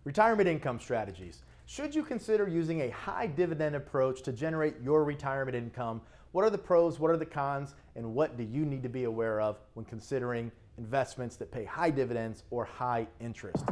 Retirement income strategies. Should you consider using a high dividend approach to generate your retirement income? What are the pros, what are the cons, and what do you need to be aware of when considering investments that pay high dividends or high interest?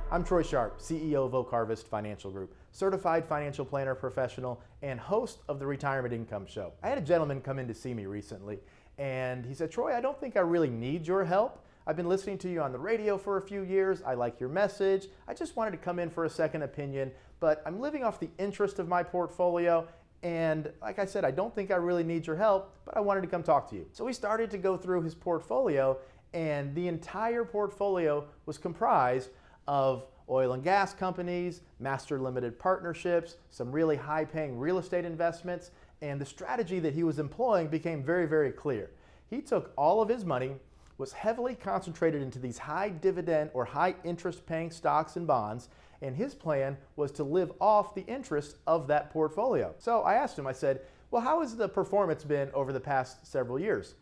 I'm Troy Sharpe, CEO of Oak Harvest Financial Group, certified financial planner professional, and host of the Retirement Income Show. I had a gentleman come in to see me recently, and he said, Troy, I don't think I really need your help. I've been listening to you on the radio for a few years. I like your message. I just wanted to come in for a second opinion, but I'm living off the interest of my portfolio. And like I said, I don't think I really need your help, but I wanted to come talk to you. So we started to go through his portfolio, and the entire portfolio was comprised of oil and gas companies, master limited partnerships, some really high paying real estate investments, and the strategy that he was employing became very, very clear. He took all of his money, was heavily concentrated into these high dividend or high interest paying stocks and bonds, and his plan was to live off the interest of that portfolio. So I asked him, I said, well, how has the performance been over the past several years?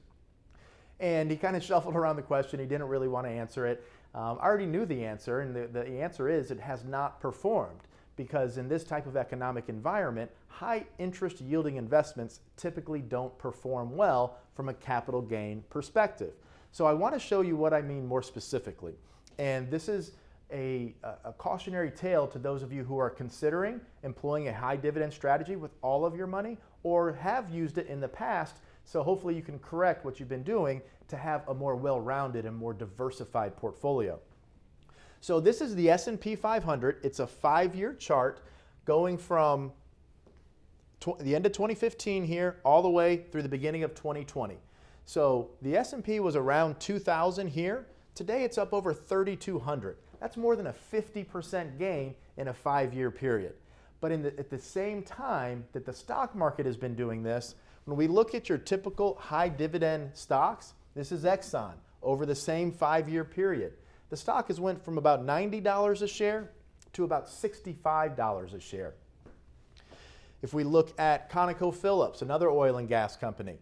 And he kind of shuffled around the question. He didn't really want to answer it. I already knew the answer, and the answer is it has not performed, because in this type of economic environment, high interest yielding investments typically don't perform well from a capital gain perspective. So I want to show you what I mean more specifically. And this is a cautionary tale to those of you who are considering employing a high dividend strategy with all of your money or have used it in the past. So hopefully you can correct what you've been doing to have a more well-rounded and more diversified portfolio. So this is the S&P 500. It's a 5-year chart going from the end of 2015 here all the way through the beginning of 2020. So the S&P was around 2,000 here. Today it's up over 3,200. That's more than a 50% gain in a 5-year period. But at the same time that the stock market has been doing this, when we look at your typical high dividend stocks, this is Exxon, over the same 5-year period. The stock has went from about $90 a share to about $65 a share. If we look at ConocoPhillips, another oil and gas company,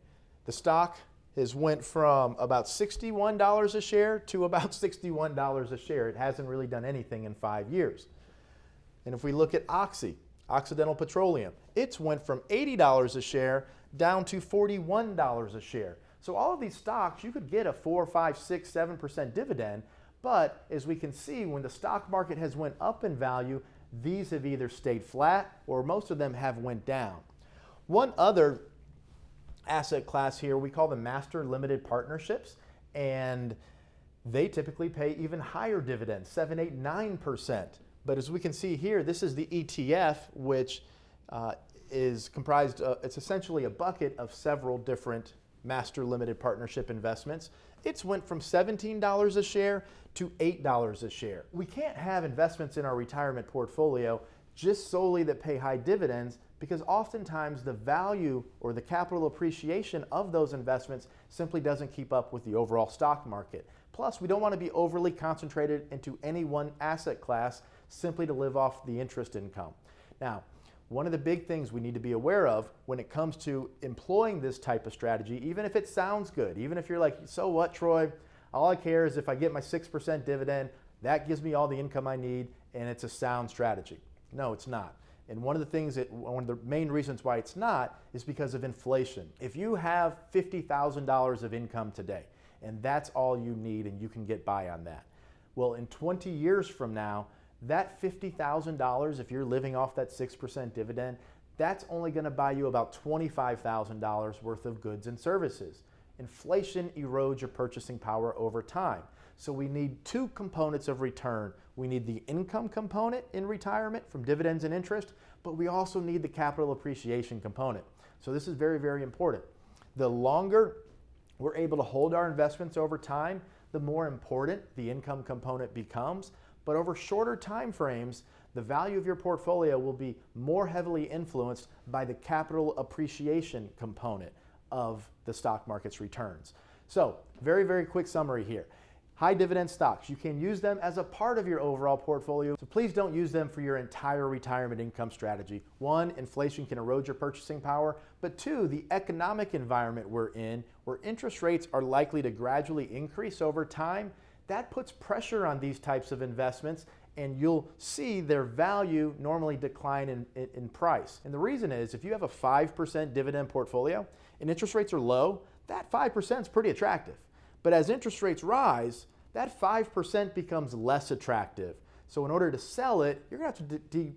the stock has went from about $61 a share to about $61 a share. It hasn't really done anything in 5 years. And if we look at Occidental Petroleum, it's went from $80 a share down to $41 a share. So all of these stocks, you could get a 4, 5, 6, 7% dividend, but as we can see, when the stock market has went up in value, these have either stayed flat or most of them have went down. One other asset class here, we call them master limited partnerships, and they typically pay even higher dividends, 7, 8, 9%. But as we can see here, this is the ETF, which is comprised of, it's essentially a bucket of several different master limited partnership investments. It's went from $17 a share to $8 a share. We can't have investments in our retirement portfolio just solely that pay high dividends, because oftentimes the value or the capital appreciation of those investments simply doesn't keep up with the overall stock market. Plus, we don't want to be overly concentrated into any one asset class simply to live off the interest income. Now, one of the big things we need to be aware of when it comes to employing this type of strategy, even if it sounds good, even if you're like, so what, Troy? All I care is if I get my 6% dividend, that gives me all the income I need, and it's a sound strategy. No, it's not. And one of the main reasons why it's not is because of inflation. If you have $50,000 of income today, and that's all you need and you can get by on that, well, in 20 years from now, that $50,000, if you're living off that 6% dividend, that's only going to buy you about $25,000 worth of goods and services. Inflation erodes your purchasing power over time. So we need two components of return. We need the income component in retirement from dividends and interest, but we also need the capital appreciation component. So this is very, very important. The longer we're able to hold our investments over time, the more important the income component becomes. But over shorter time frames, the value of your portfolio will be more heavily influenced by the capital appreciation component of the stock market's returns. So, very, very quick summary here. High dividend stocks, you can use them as a part of your overall portfolio, so please don't use them for your entire retirement income strategy. One, inflation can erode your purchasing power, but two, the economic environment we're in, where interest rates are likely to gradually increase over time, that puts pressure on these types of investments, and you'll see their value normally decline in price. And the reason is, if you have a 5% dividend portfolio and interest rates are low, that 5% is pretty attractive. But as interest rates rise, that 5% becomes less attractive. So in order to sell it, you're going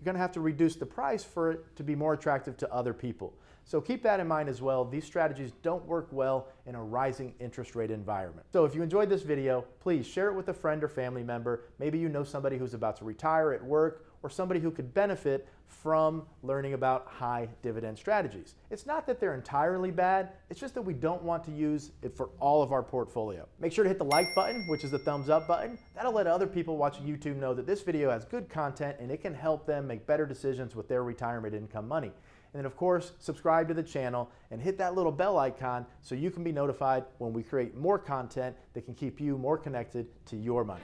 to have to reduce the price for it to be more attractive to other people. So keep that in mind as well. These strategies don't work well in a rising interest rate environment. So if you enjoyed this video, please share it with a friend or family member. Maybe you know somebody who's about to retire at work, or somebody who could benefit from learning about high dividend strategies. It's not that they're entirely bad, it's just that we don't want to use it for all of our portfolio. Make sure to hit the like button, which is the thumbs up button. That'll let other people watching YouTube know that this video has good content and it can help them make better decisions with their retirement income money. And then of course, subscribe to the channel and hit that little bell icon so you can be notified when we create more content that can keep you more connected to your money.